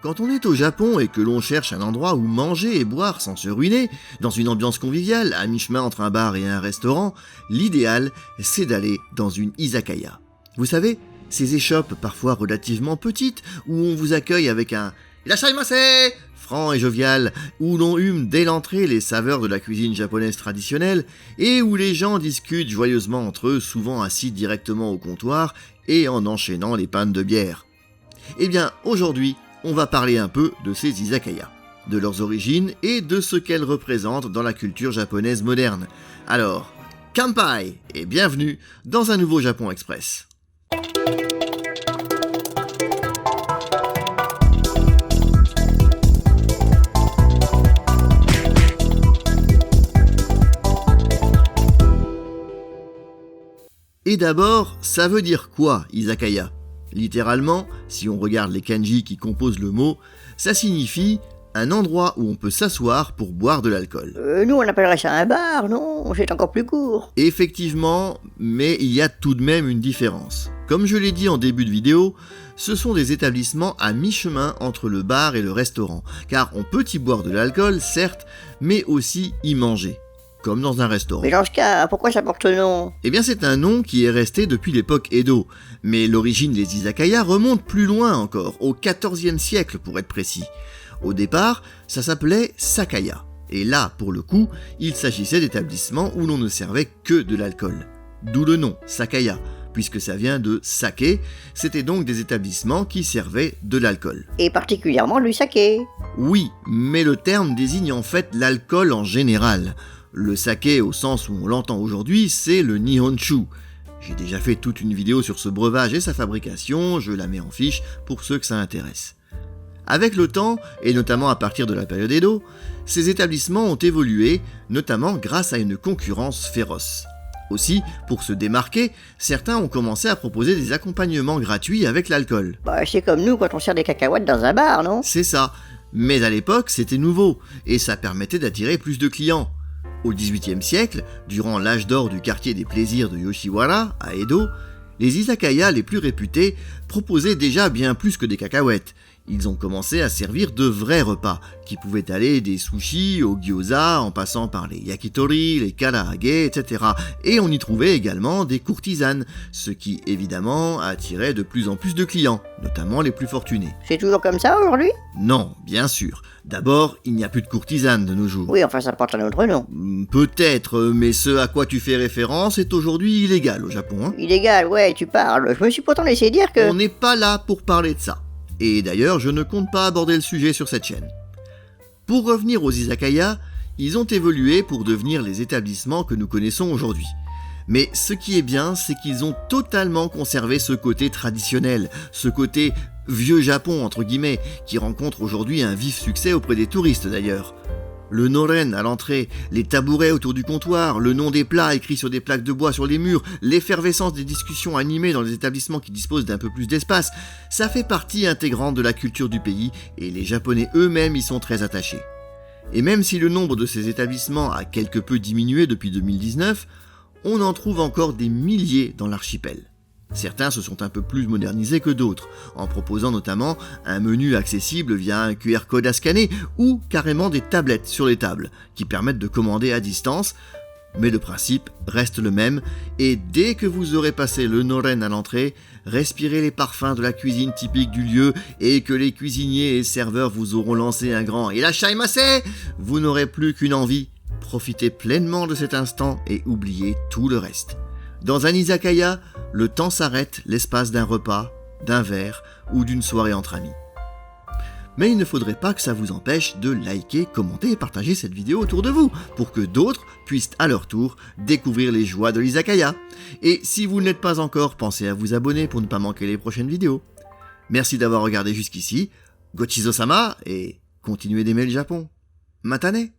Quand on est au Japon et que l'on cherche un endroit où manger et boire sans se ruiner, dans une ambiance conviviale, à mi-chemin entre un bar et un restaurant, l'idéal, c'est d'aller dans une izakaya. Vous savez, ces échoppes parfois relativement petites, où on vous accueille avec un « Irashaimase » franc et jovial, où l'on hume dès l'entrée les saveurs de la cuisine japonaise traditionnelle, et où les gens discutent joyeusement entre eux, souvent assis directement au comptoir, et en enchaînant les pannes de bière. Eh bien, aujourd'hui, on va parler un peu de ces izakaya, de leurs origines et de ce qu'elles représentent dans la culture japonaise moderne. Alors, Kanpai et bienvenue dans un nouveau Japon Express. Et d'abord, ça veut dire quoi, izakaya ? Littéralement, si on regarde les kanji qui composent le mot, ça signifie un endroit où on peut s'asseoir pour boire de l'alcool. Nous on appellerait ça un bar, non ? C'est encore plus court. Effectivement, mais il y a tout de même une différence. Comme je l'ai dit en début de vidéo, ce sont des établissements à mi-chemin entre le bar et le restaurant, car on peut y boire de l'alcool, certes, mais aussi y manger. Comme dans un restaurant. Mais dans ce cas, pourquoi ça porte ce nom ? Eh bien c'est un nom qui est resté depuis l'époque Edo, mais l'origine des izakaya remonte plus loin encore, au XIVe siècle pour être précis. Au départ, ça s'appelait sakaya, et là, pour le coup, il s'agissait d'établissements où l'on ne servait que de l'alcool. D'où le nom, sakaya, puisque ça vient de saké, c'était donc des établissements qui servaient de l'alcool. Et particulièrement du saké. Oui, mais le terme désigne en fait l'alcool en général. Le saké, au sens où on l'entend aujourd'hui, c'est le Nihonshu. J'ai déjà fait toute une vidéo sur ce breuvage et sa fabrication, je la mets en fiche pour ceux que ça intéresse. Avec le temps, et notamment à partir de la période Edo, ces établissements ont évolué, notamment grâce à une concurrence féroce. Aussi, pour se démarquer, certains ont commencé à proposer des accompagnements gratuits avec l'alcool. C'est comme nous quand on sert des cacahuètes dans un bar, non ? C'est ça, mais à l'époque c'était nouveau, et ça permettait d'attirer plus de clients. Au XVIIIe siècle, durant l'âge d'or du quartier des plaisirs de Yoshiwara, à Edo, les izakaya les plus réputés proposaient déjà bien plus que des cacahuètes. Ils ont commencé à servir de vrais repas, qui pouvaient aller des sushis au gyoza, en passant par les yakitori, les karaage, etc. Et on y trouvait également des courtisanes, ce qui évidemment attirait de plus en plus de clients, notamment les plus fortunés. C'est toujours comme ça aujourd'hui ? Non, bien sûr. D'abord, il n'y a plus de courtisanes de nos jours. Oui, enfin ça porte un autre nom. Peut-être, mais ce à quoi tu fais référence est aujourd'hui illégal au Japon. Hein. Illégal, ouais, tu parles. Je me suis pourtant laissé dire que... On n'est pas là pour parler de ça. Et d'ailleurs, je ne compte pas aborder le sujet sur cette chaîne. Pour revenir aux izakaya, ils ont évolué pour devenir les établissements que nous connaissons aujourd'hui. Mais ce qui est bien, c'est qu'ils ont totalement conservé ce côté traditionnel, ce côté vieux Japon entre guillemets, qui rencontre aujourd'hui un vif succès auprès des touristes d'ailleurs. Le noren à l'entrée, les tabourets autour du comptoir, le nom des plats écrits sur des plaques de bois sur les murs, l'effervescence des discussions animées dans les établissements qui disposent d'un peu plus d'espace, ça fait partie intégrante de la culture du pays et les Japonais eux-mêmes y sont très attachés. Et même si le nombre de ces établissements a quelque peu diminué depuis 2019, on en trouve encore des milliers dans l'archipel. Certains se sont un peu plus modernisés que d'autres, en proposant notamment un menu accessible via un QR code à scanner ou carrément des tablettes sur les tables qui permettent de commander à distance, mais le principe reste le même et dès que vous aurez passé le noren à l'entrée, respirez les parfums de la cuisine typique du lieu et que les cuisiniers et serveurs vous auront lancé un grand « Irashaimase !», vous n'aurez plus qu'une envie, profitez pleinement de cet instant et oubliez tout le reste. Dans un izakaya, le temps s'arrête l'espace d'un repas, d'un verre ou d'une soirée entre amis. Mais il ne faudrait pas que ça vous empêche de liker, commenter et partager cette vidéo autour de vous, pour que d'autres puissent à leur tour découvrir les joies de l'izakaya. Et si vous ne l'êtes pas encore, pensez à vous abonner pour ne pas manquer les prochaines vidéos. Merci d'avoir regardé jusqu'ici, Gochizo-sama, et continuez d'aimer le Japon. Matane!